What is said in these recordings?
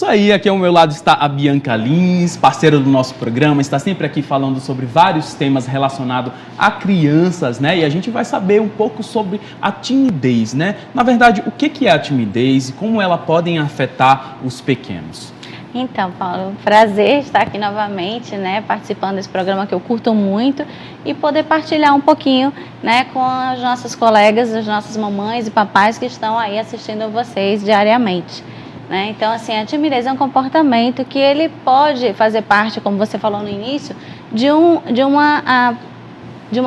Isso aí, aqui ao meu lado está a Bianca Lins, parceira do nosso programa, está sempre aqui falando sobre vários temas relacionados a crianças, né? E a gente vai saber um pouco sobre a timidez, né? Na verdade, o que é a timidez e como ela pode afetar os pequenos? Então, Paulo, prazer estar aqui novamente, né, participando desse programa que eu curto muito e poder partilhar um pouquinho, né, com as nossas colegas, as nossas mamães e papais que estão aí assistindo vocês diariamente, né? Então, assim, a timidez é um comportamento que ele pode fazer parte, como você falou no início, de uma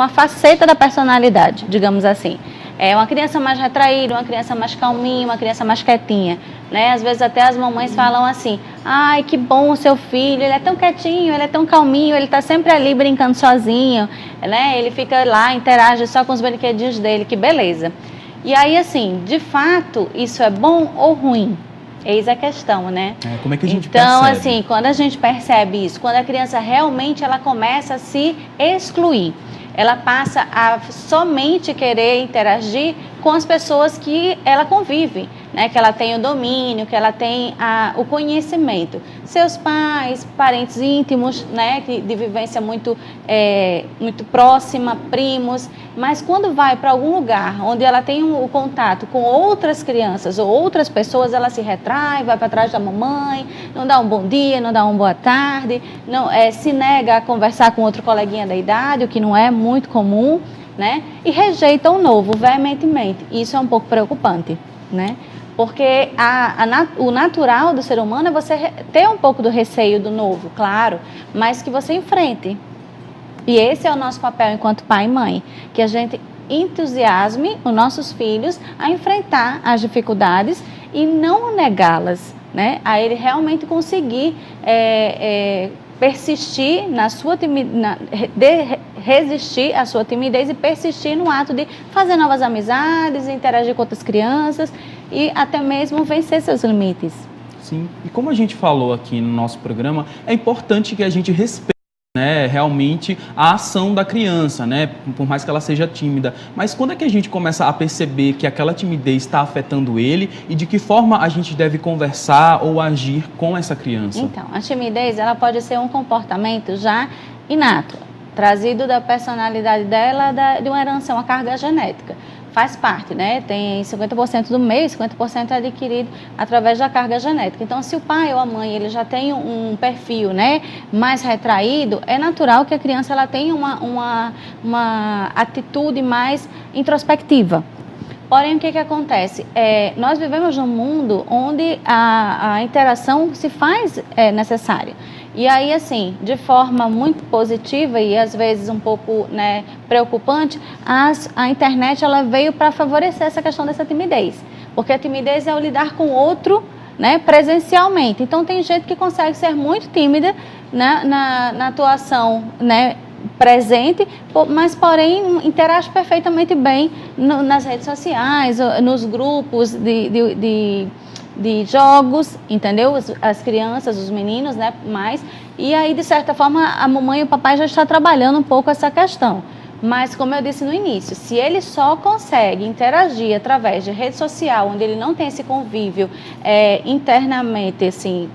faceta da personalidade, digamos assim. É uma criança mais retraída, uma criança mais calminha, uma criança mais quietinha, né? Às vezes até as mamães falam assim: ai, que bom o seu filho, ele é tão quietinho, ele é tão calminho, ele está sempre ali brincando sozinho, né? Ele fica lá, interage só com os brinquedinhos dele, que beleza. E aí, assim, de fato, isso é bom ou ruim? Eis a questão, né? Como é que a gente percebe? Então, percebe? assim, quando a gente percebe isso, quando a criança realmente ela começa a se excluir, ela passa a somente querer interagir com as pessoas que ela convive, né? Que ela tem o domínio, que ela tem o conhecimento. Seus pais, parentes íntimos, né? De vivência muito próxima, primos. Mas quando vai para algum lugar onde ela tem o contato com outras crianças ou outras pessoas, ela se retrai, vai para trás da mamãe, não dá um bom dia, não dá uma boa tarde, não, se nega a conversar com outro coleguinha da idade, o que não é muito comum, né? E rejeita o novo veementemente. Isso é um pouco preocupante, né? Porque o natural do ser humano é você ter um pouco do receio do novo, claro, mas que você enfrente. E esse é o nosso papel enquanto pai e mãe, que a gente entusiasme os nossos filhos a enfrentar as dificuldades e não negá-las, né? A ele realmente conseguir persistir na sua resistir à sua timidez e persistir no ato de fazer novas amizades, interagir com outras crianças e até mesmo vencer seus limites. Sim, e como a gente falou aqui no nosso programa, é importante que a gente respeite, né, realmente a ação da criança, né, por mais que ela seja tímida. Mas quando é que a gente começa a perceber que aquela timidez está afetando ele e de que forma a gente deve conversar ou agir com essa criança? Então, a timidez ela pode ser um comportamento já inato, trazido da personalidade dela, de uma herança, uma carga genética. Faz parte, né? Tem 50% do meio, 50% é adquirido através da carga genética. Então, se o pai ou a mãe ele já tem um perfil, né, mais retraído, é natural que a criança ela tenha uma atitude mais introspectiva. Porém, o que acontece? Nós vivemos num mundo onde a interação se faz necessária. E aí, assim, de forma muito positiva e às vezes um pouco, né, preocupante, a internet ela veio para favorecer essa questão dessa timidez. Porque a timidez é o lidar com o outro, né, presencialmente. Então, tem gente que consegue ser muito tímida, né, na atuação, né, presente, mas porém interage perfeitamente bem nas redes sociais, nos grupos de jogos, entendeu? As crianças, os meninos, né, mais. E aí, de certa forma, a mamãe e o papai já estão trabalhando um pouco essa questão. Mas, como eu disse no início, se ele só consegue interagir através de rede social, onde ele não tem esse convívio internamente, assim,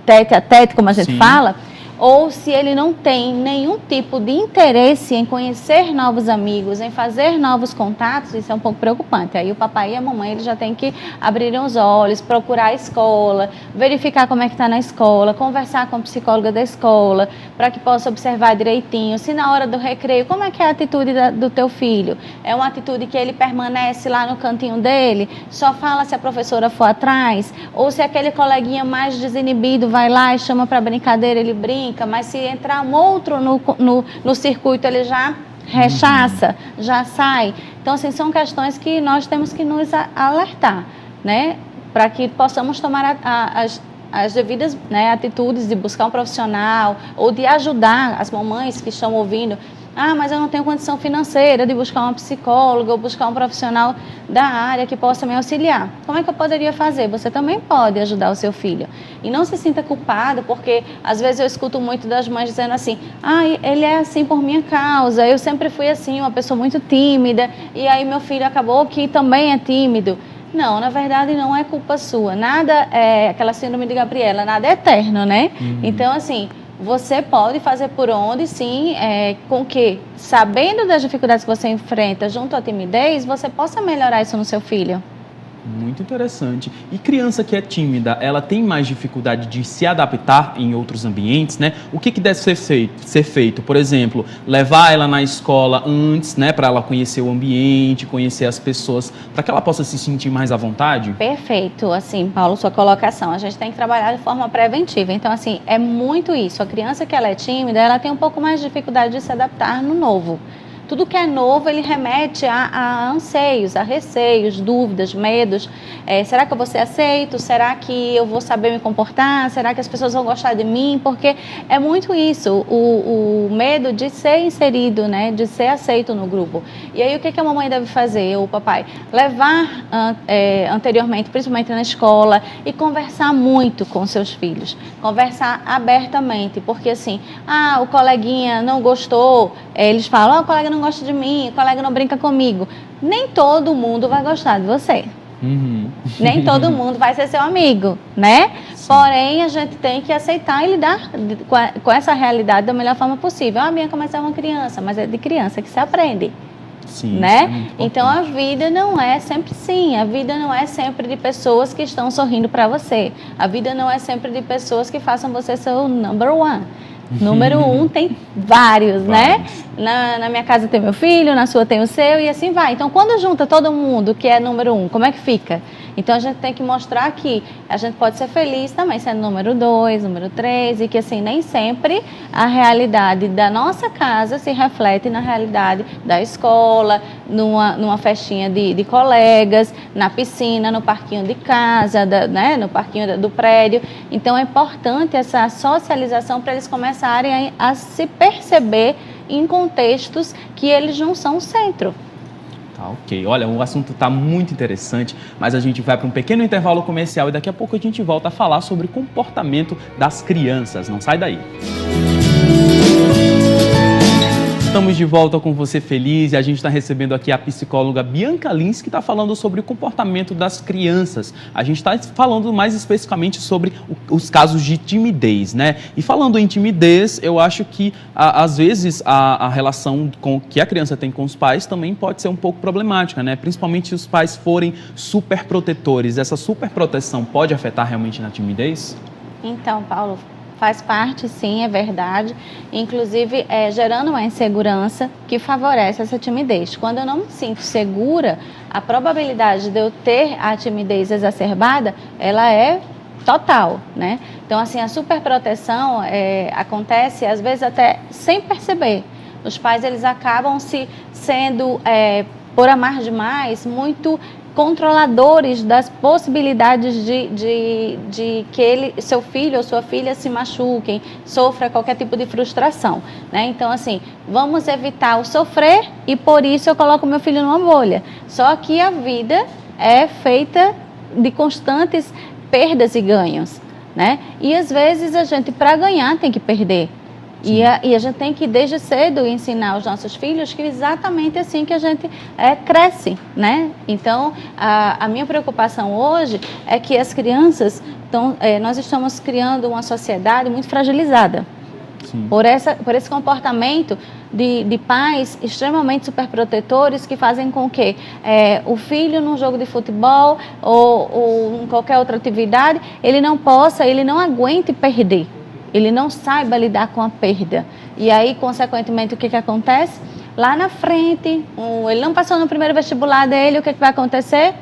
tete a tete, como a gente fala, ou se ele não tem nenhum tipo de interesse em conhecer novos amigos, em fazer novos contatos, isso é um pouco preocupante. Aí o papai e a mamãe eles já têm que abrir os olhos, procurar a escola, verificar como é que está na escola, conversar com a psicóloga da escola, para que possa observar direitinho se na hora do recreio, como é que é a atitude do teu filho? É uma atitude que ele permanece lá no cantinho dele, só fala se a professora for atrás, ou se aquele coleguinha mais desinibido vai lá e chama para brincadeira, ele brinca, mas se entrar um outro no circuito, ele já rechaça, já sai. Então, assim, são questões que nós temos que nos alertar, né? Para que possamos tomar as devidas, né, atitudes de buscar um profissional ou de ajudar as mamães que estão ouvindo. Ah, mas eu não tenho condição financeira de buscar uma psicóloga ou buscar um profissional da área que possa me auxiliar. Como é que eu poderia fazer? Você também pode ajudar o seu filho. E não se sinta culpado, porque às vezes eu escuto muito das mães dizendo assim: ah, ele é assim por minha causa, eu sempre fui assim, uma pessoa muito tímida, e aí meu filho acabou que também é tímido. Não, na verdade não é culpa sua. Nada é aquela síndrome de Gabriela, nada é eterno, né? Então, assim, você pode fazer por onde, sim, com que, sabendo das dificuldades que você enfrenta junto à timidez, você possa melhorar isso no seu filho. Muito interessante. E criança que é tímida, ela tem mais dificuldade de se adaptar em outros ambientes, né? O que deve ser feito? Por exemplo, levar ela na escola antes, né? Para ela conhecer o ambiente, conhecer as pessoas, para que ela possa se sentir mais à vontade? Perfeito, assim, Paulo, sua colocação. A gente tem que trabalhar de forma preventiva. Então, assim, é muito isso. A criança que ela é tímida, ela tem um pouco mais de dificuldade de se adaptar no novo. Tudo que é novo, ele remete a anseios, a receios, dúvidas, medos. Será que eu vou ser aceito? Será que eu vou saber me comportar? Será que as pessoas vão gostar de mim? Porque é muito isso, o medo de ser inserido, né? De ser aceito no grupo. E aí, o que a mamãe deve fazer, ou o papai? Levar anteriormente, principalmente na escola, e conversar muito com seus filhos. Conversar abertamente, porque assim, o coleguinha não gostou, eles falam, o colega não gosta de mim, o colega não brinca comigo. Nem todo mundo vai gostar de você. Nem todo mundo vai ser seu amigo, né? Sim. Porém, a gente tem que aceitar e lidar com essa realidade da melhor forma possível. A Bianca, mas é uma criança, mas é de criança que se aprende. Sim, né? Então a vida não é sempre a vida não é sempre de pessoas que estão sorrindo para você. A vida não é sempre de pessoas que façam você ser o number one. Número 1 tem vários, né? Na minha casa tem meu filho, na sua tem o seu e assim vai. Então, quando junta todo mundo que é número 1, como é que fica? Então, a gente tem que mostrar que a gente pode ser feliz também sendo número 2, número 3 e que, assim, nem sempre a realidade da nossa casa se reflete na realidade da escola, numa festinha de colegas, na piscina, no parquinho de casa, né? No parquinho do prédio. Então, é importante essa socialização para eles começarem a se perceber em contextos que eles não são o centro. Tá, ok. Olha, o assunto está muito interessante, mas a gente vai para um pequeno intervalo comercial e daqui a pouco a gente volta a falar sobre comportamento das crianças. Não sai daí. Estamos de volta com Você Feliz e a gente está recebendo aqui a psicóloga Bianca Lins, que está falando sobre o comportamento das crianças. A gente está falando mais especificamente sobre os casos de timidez, né? E falando em timidez, eu acho que às vezes a relação que a criança tem com os pais também pode ser um pouco problemática, né? Principalmente se os pais forem super protetores. Essa super proteção pode afetar realmente na timidez? Então, Paulo, faz parte, sim, é verdade. Inclusive, gerando uma insegurança que favorece essa timidez. Quando eu não me sinto segura, a probabilidade de eu ter a timidez exacerbada, ela é total, né? Então, assim, a superproteção acontece, às vezes, até sem perceber. Os pais, eles acabam sendo, por amar demais, muito controladores das possibilidades de que seu filho ou sua filha se machuquem, sofra qualquer tipo de frustração, né? Então, assim, vamos evitar o sofrer e por isso eu coloco meu filho numa bolha. Só que a vida é feita de constantes perdas e ganhos, né? E às vezes a gente, para ganhar, tem que perder. E a gente tem que, desde cedo, ensinar aos nossos filhos que é exatamente assim que a gente cresce, né? Então, a minha preocupação hoje é que as crianças, nós estamos criando uma sociedade muito fragilizada. Por esse comportamento de pais extremamente superprotetores que fazem com que o filho, num jogo de futebol ou em qualquer outra atividade, ele não aguente perder. Ele não saiba lidar com a perda. E aí, consequentemente, o que acontece? Lá na frente, ele não passou no primeiro vestibular dele, o que vai acontecer?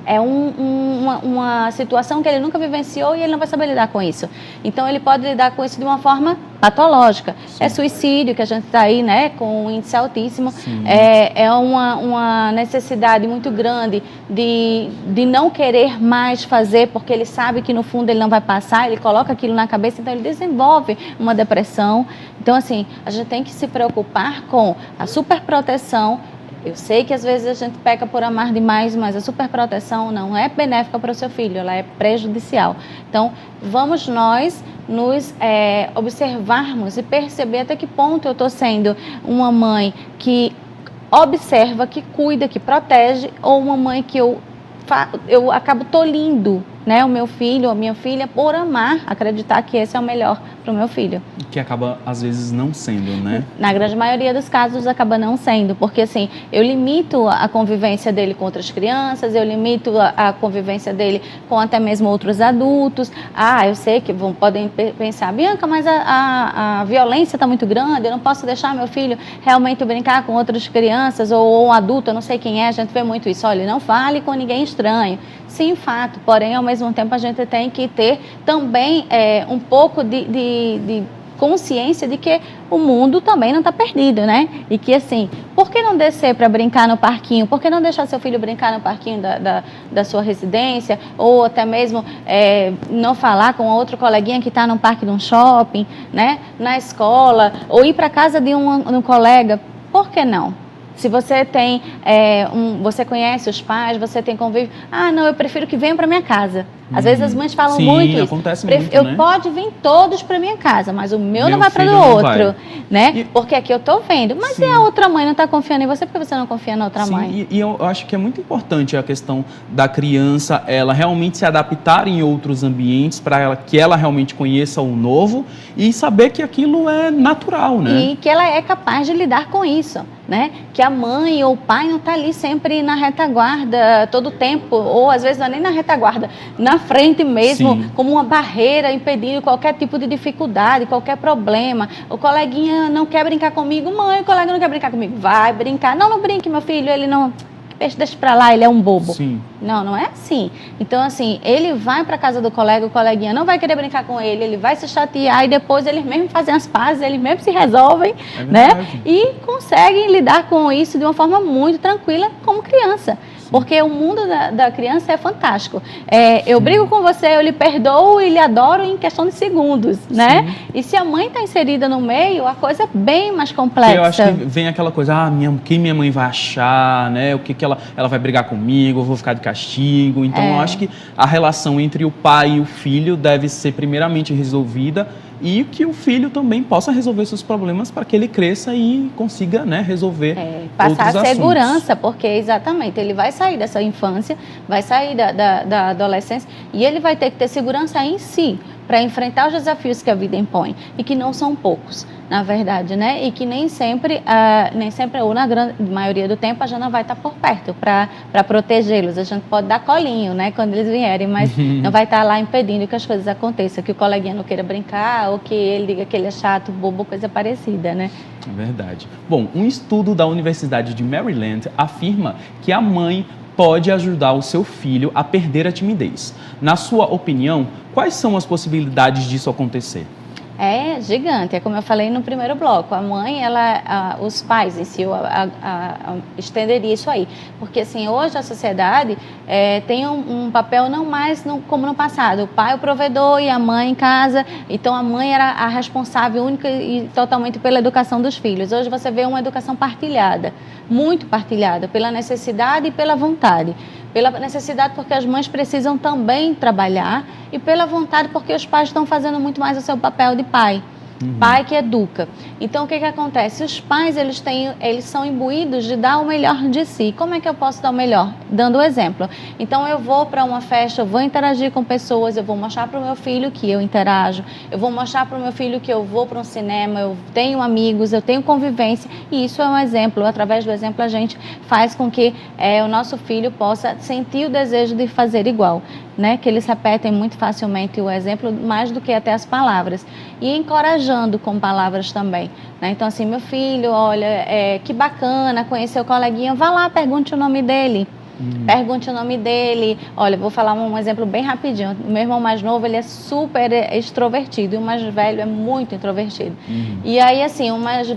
É uma situação que ele nunca vivenciou e ele não vai saber lidar com isso. Então, ele pode lidar com isso de uma forma patológica. Sim. É suicídio, que a gente está aí, né, com um índice altíssimo. É uma necessidade muito grande de não querer mais fazer, porque ele sabe que, no fundo, ele não vai passar, ele coloca aquilo na cabeça, então ele desenvolve uma depressão. Então, assim, a gente tem que se preocupar com a superproteção. Eu sei que às vezes a gente peca por amar demais, mas a superproteção não é benéfica para o seu filho, ela é prejudicial. Então, vamos nós nos observarmos e perceber até que ponto eu estou sendo uma mãe que observa, que cuida, que protege, ou uma mãe que eu eu acabo tolindo, né, o meu filho ou a minha filha por amar, acreditar que esse é o melhor para o meu filho. Que acaba, às vezes, não sendo, né? Na grande maioria dos casos, acaba não sendo, porque assim, eu limito a convivência dele com outras crianças, eu limito a convivência dele com até mesmo outros adultos. Eu sei que podem pensar, Bianca, mas a violência está muito grande, eu não posso deixar meu filho realmente brincar com outras crianças ou um adulto, eu não sei quem é, a gente vê muito isso. Olha, não fale com ninguém estranho. Sim, fato, porém, ao mesmo tempo, a gente tem que ter também um pouco de consciência de que o mundo também não está perdido, né? E que, assim, por que não descer para brincar no parquinho? Por que não deixar seu filho brincar no parquinho da sua residência? Ou até mesmo não falar com outro coleguinha que está no parque de um shopping, né? Na escola, ou ir para casa de um colega? Por que não? Se você tem, você conhece os pais, você tem convívio, não, eu prefiro que venham para minha casa. Às vezes as mães falam muito isso. Acontece muito, né? Pode vir todos para minha casa, mas o meu não vai para o outro, né? Porque aqui eu estou vendo. Mas e a outra mãe não está confiando em você, porque você não confia na outra mãe? E eu acho que é muito importante a questão da criança, ela realmente se adaptar em outros ambientes para que ela realmente conheça o novo e saber que aquilo é natural, né? E que ela é capaz de lidar com isso, né? Que a mãe ou o pai não está ali sempre na retaguarda todo o tempo, ou às vezes não é nem na retaguarda, na frente mesmo, como uma barreira impedindo qualquer tipo de dificuldade, qualquer problema. O coleguinha não quer brincar comigo, mãe, o colega não quer brincar comigo, vai brincar. Não brinque, meu filho, ele não... Deixa pra lá, ele é um bobo. Sim. Não é assim. Então, assim, ele vai pra casa do colega, o coleguinha não vai querer brincar com ele, ele vai se chatear e depois eles mesmos fazem as pazes, eles mesmos se resolvem, né? E conseguem lidar com isso de uma forma muito tranquila como criança. Porque o mundo da criança é fantástico. Eu brigo com você, eu lhe perdoo e lhe adoro em questão de segundos, né? Sim. E se a mãe está inserida no meio, a coisa é bem mais complexa. Eu acho que vem aquela coisa, quem minha mãe vai achar, né? O que ela vai brigar comigo, eu vou ficar de castigo. Então, eu acho que a relação entre o pai e o filho deve ser primeiramente resolvida e que o filho também possa resolver seus problemas para que ele cresça e consiga, né, resolver passar outros a segurança, assuntos. Porque exatamente, ele vai sair dessa infância, vai sair da adolescência e ele vai ter que ter segurança em si para enfrentar os desafios que a vida impõe e que não são poucos, na verdade, né? E que nem sempre ou na grande maioria do tempo a gente não vai estar por perto para protegê-los. A gente pode dar colinho, né, quando eles vierem, mas não vai estar lá impedindo que as coisas aconteçam, que o coleguinha não queira brincar ou que ele diga que ele é chato, bobo, coisa parecida, né? É verdade. Bom, um estudo da Universidade de Maryland afirma que a mãe pode ajudar o seu filho a perder a timidez. Na sua opinião, quais são as possibilidades disso acontecer? É gigante, é como eu falei no primeiro bloco, a mãe, os pais em si, estenderia isso aí, porque assim, hoje a sociedade tem um papel não mais como no passado, o pai é o provedor e a mãe em casa, então a mãe era a responsável única e totalmente pela educação dos filhos. Hoje você vê uma educação partilhada, muito partilhada, pela necessidade e pela vontade. Pela necessidade porque as mães precisam também trabalhar e pela vontade porque os pais estão fazendo muito mais o seu papel de pai. Pai que educa. Então, o que acontece? Os pais, eles são imbuídos de dar o melhor de si. Como é que eu posso dar o melhor? Dando o exemplo. Então, eu vou para uma festa, eu vou interagir com pessoas, eu vou mostrar para o meu filho que eu interajo, eu vou mostrar para o meu filho que eu vou para um cinema, eu tenho amigos, eu tenho convivência, e isso é um exemplo. Através do exemplo, a gente faz com que o nosso filho possa sentir o desejo de fazer igual, né? Que eles repetem muito facilmente o exemplo, mais do que até as palavras. E encorajando com palavras também, né? Então, assim, meu filho, olha, que bacana conhecer o coleguinha, vá lá, pergunte o nome dele. Pergunte o nome dele. Olha, vou falar um exemplo bem rapidinho. O meu irmão mais novo, ele é super extrovertido e o mais velho é muito introvertido. E aí, assim, o mais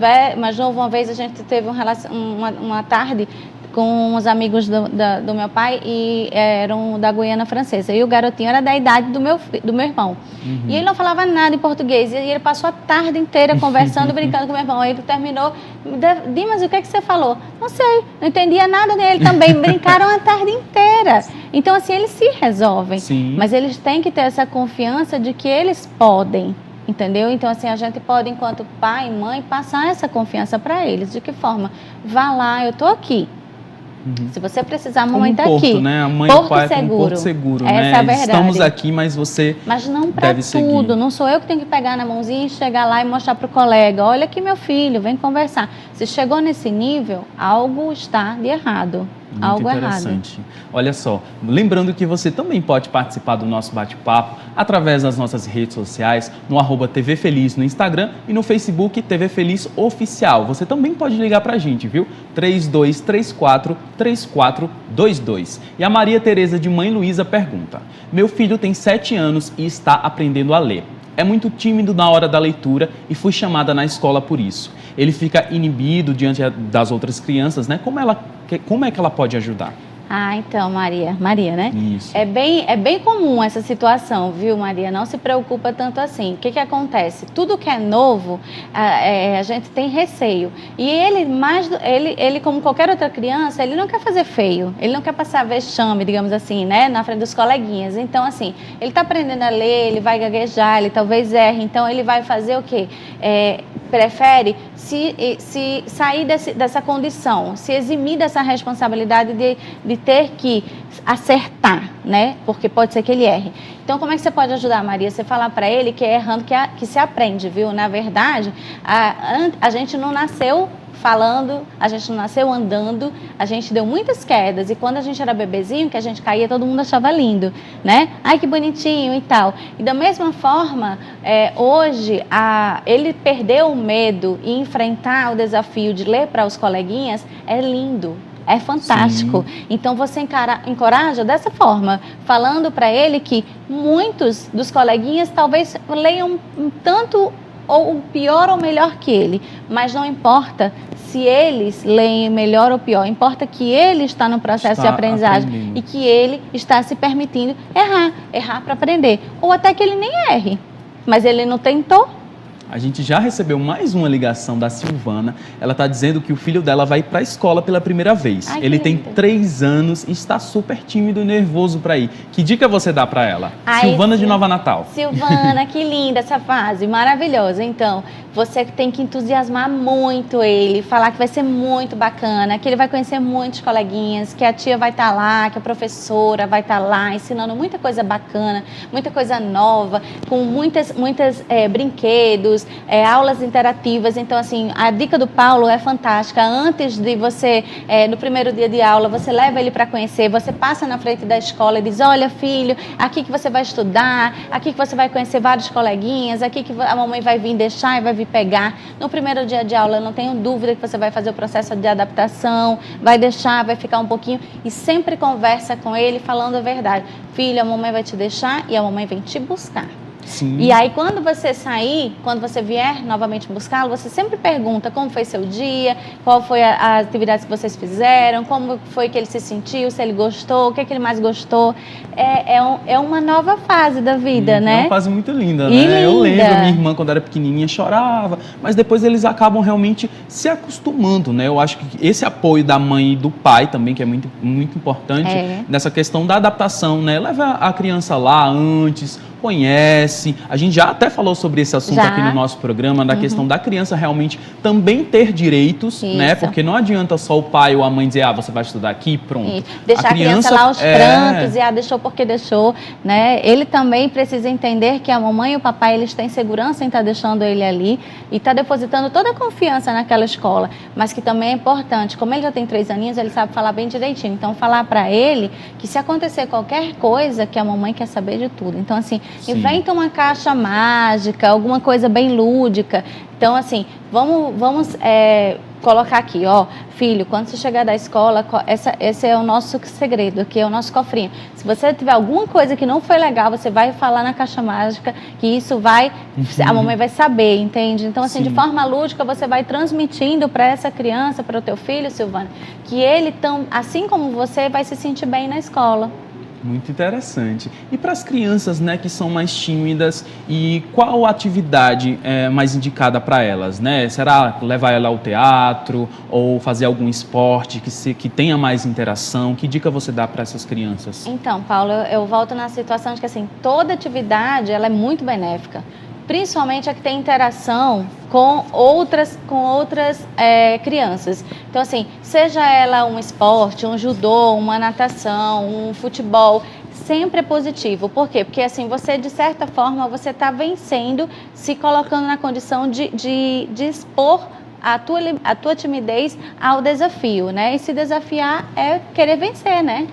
novo, uma vez a gente teve uma tarde com uns amigos do meu pai e eram da Guiana Francesa. E o garotinho era da idade do meu irmão. E ele não falava nada em português. E ele passou a tarde inteira conversando, brincando com o meu irmão. Aí ele terminou, Dimas, o que você falou? Não sei, não entendia nada dele também. Brincaram a tarde inteira. Então, assim, eles se resolvem. Sim. Mas eles têm que ter essa confiança de que eles podem. Entendeu? Então, assim, a gente pode, enquanto pai e mãe, passar essa confiança para eles. De que forma? Vá lá, eu estou aqui. Se você precisar, a Como mamãe um está porto, aqui. né? A mãe e o pai é como um porto seguro, Essa né? é a verdade. Estamos aqui, mas você Mas não para deve seguir. tudo. Não sou eu que tenho que pegar na mãozinha e chegar lá e mostrar para o colega. Olha aqui, meu filho, vem conversar. Se chegou nesse nível, algo está de errado. Muito algo interessante. errado. Olha só, lembrando que você também pode participar do nosso bate-papo através das nossas redes sociais, no @TV Feliz no Instagram e no Facebook TV Feliz Oficial. Você também pode ligar pra gente, viu? 3234-3422. E a Maria Tereza de Mãe Luísa pergunta: meu filho tem 7 anos e está aprendendo a ler. É muito tímido na hora da leitura e fui chamada na escola por isso. Ele fica inibido diante das outras crianças, né? Como é que ela pode ajudar? Ah, então, Maria, né? Isso. É bem comum essa situação, viu, Maria? Não se preocupa tanto assim. O que acontece? Tudo que é novo, a gente tem receio. E ele, como qualquer outra criança, ele não quer fazer feio. Ele não quer passar vexame, digamos assim, né? Na frente dos coleguinhas. Então, assim, ele está aprendendo a ler, ele vai gaguejar, ele talvez erre. Então, ele vai fazer o quê? Prefere se sair dessa condição, se eximir dessa responsabilidade de ter que acertar, né? Porque pode ser que ele erre. Então, como é que você pode ajudar, Maria? Você falar para ele que é errando que se aprende, viu? Na verdade, a gente não nasceu falando, a gente não nasceu andando, a gente deu muitas quedas e quando a gente era bebezinho, que a gente caía, todo mundo achava lindo, né? Ai, que bonitinho e tal. E da mesma forma, hoje, ele perdeu o medo e enfrentar o desafio de ler para os coleguinhas é lindo. É fantástico. Sim. Então, você encoraja dessa forma, falando para ele que muitos dos coleguinhas talvez leiam um tanto ou pior ou melhor que ele, mas não importa se eles leem melhor ou pior, importa que ele está no processo de aprendizagem e que ele está se permitindo errar para aprender, ou até que ele nem erre, mas ele não tentou. A gente já recebeu mais uma ligação da Silvana. Ela está dizendo que o filho dela vai para a escola pela primeira vez. Ai, ele tem 3 anos e está super tímido e nervoso para ir. Que dica você dá para ela? Silvana de Nova Natal. Silvana, que linda essa fase, maravilhosa. Então, você tem que entusiasmar muito ele, falar que vai ser muito bacana, que ele vai conhecer muitos coleguinhas, que a tia vai estar lá, que a professora vai estar lá, ensinando muita coisa bacana, muita coisa nova, com muitos brinquedos, aulas interativas. Então, assim, a dica do Paulo é fantástica. Antes de você, no primeiro dia de aula, você leva ele para conhecer, você passa na frente da escola e diz: olha, filho, aqui que você vai estudar, aqui que você vai conhecer vários coleguinhas, aqui que a mamãe vai vir deixar e vai vir pegar. No primeiro dia de aula, eu não tenho dúvida que você vai fazer o processo de adaptação, vai deixar, vai ficar um pouquinho e sempre conversa com ele falando a verdade. Filho, a mamãe vai te deixar e a mamãe vem te buscar. Sim. E aí, quando você sair, quando você vier novamente buscá-lo, você sempre pergunta como foi seu dia, qual foi a atividade que vocês fizeram, como foi que ele se sentiu, se ele gostou, o que ele mais gostou. É uma nova fase da vida, né? É uma fase muito linda, e né? Linda. Eu lembro, minha irmã, quando era pequenininha, chorava, mas depois eles acabam realmente se acostumando, né? Eu acho que esse apoio da mãe e do pai também, que é muito, muito importante, nessa questão da adaptação, né? Leva a criança lá antes, conhece. A gente já até falou sobre esse assunto aqui no nosso programa, da questão da criança realmente também ter direitos, né? Porque não adianta só o pai ou a mãe dizer: você vai estudar aqui, pronto. Isso. Deixar a criança lá aos prantos e deixou porque deixou, né? Ele também precisa entender que a mamãe e o papai, eles têm segurança em estar deixando ele ali e estar depositando toda a confiança naquela escola, mas que também é importante, como ele já tem 3 aninhos, ele sabe falar bem direitinho, então falar para ele que se acontecer qualquer coisa, que a mamãe quer saber de tudo. Então, assim, inventa uma caixa mágica, alguma coisa bem lúdica. Então, assim, vamos colocar aqui, ó, filho, quando você chegar da escola, esse é o nosso segredo, aqui é o nosso cofrinho. Se você tiver alguma coisa que não foi legal, você vai falar na caixa mágica, que isso a mamãe vai saber, entende? Então, assim, de forma lúdica, você vai transmitindo para essa criança, para o teu filho, Silvana, que ele, assim como você, vai se sentir bem na escola. Muito interessante. E para as crianças, né, que são mais tímidas, e qual atividade é mais indicada para elas, né? Será levar ela ao teatro ou fazer algum esporte que tenha mais interação? Que dica você dá para essas crianças? Então, Paulo, eu volto na situação de que, assim, toda atividade ela é muito benéfica. principalmente a que tem interação com outras crianças. Então, assim, seja ela um esporte, um judô, uma natação, um futebol, sempre é positivo. Por quê? Porque, assim, você, de certa forma, você está vencendo, se colocando na condição de expor a tua timidez ao desafio, né? E se desafiar é querer vencer, né?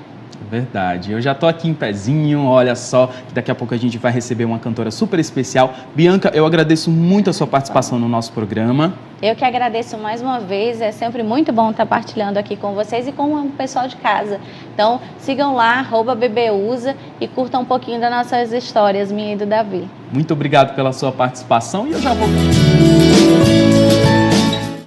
Verdade. Eu já tô aqui em pezinho, olha só, que daqui a pouco a gente vai receber uma cantora super especial. Bianca, eu agradeço muito a sua participação no nosso programa. Eu que agradeço mais uma vez, é sempre muito bom estar partilhando aqui com vocês e com o pessoal de casa. Então, sigam lá, @bbeusa e curtam um pouquinho das nossas histórias, minha e do Davi. Muito obrigado pela sua participação e eu já vou...